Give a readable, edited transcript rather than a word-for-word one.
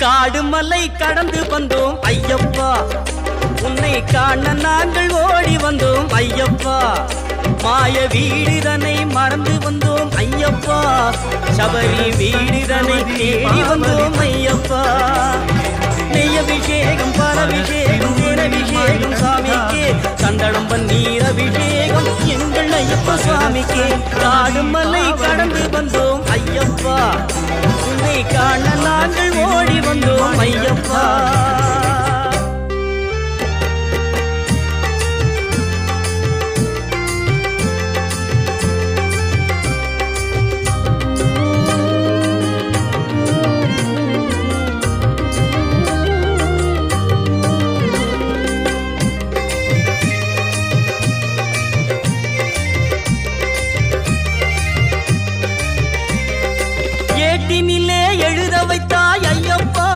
காடு மலை கடந்து வந்தோம் ஐயப்பா, உன்னை காண நாங்கள் ஓடி வந்தோம் ஐயப்பா. மாய வீடுதனை மறந்து வந்தோம் ஐயப்பா, சபரி வீடுதனை தேடி வந்தோம் ஐயப்பா. நெய்யபிஷேகம் பரபிஷேகம் தேனபிஷேகம் சாமிக்கே, சந்தனம் பன்னீர் அபிஷேகம் எங்கள் ஐயப்ப சுவாமிக்கே. காடு மலை கடந்து வந்தோம் ஐயப்பா, உன்னை காண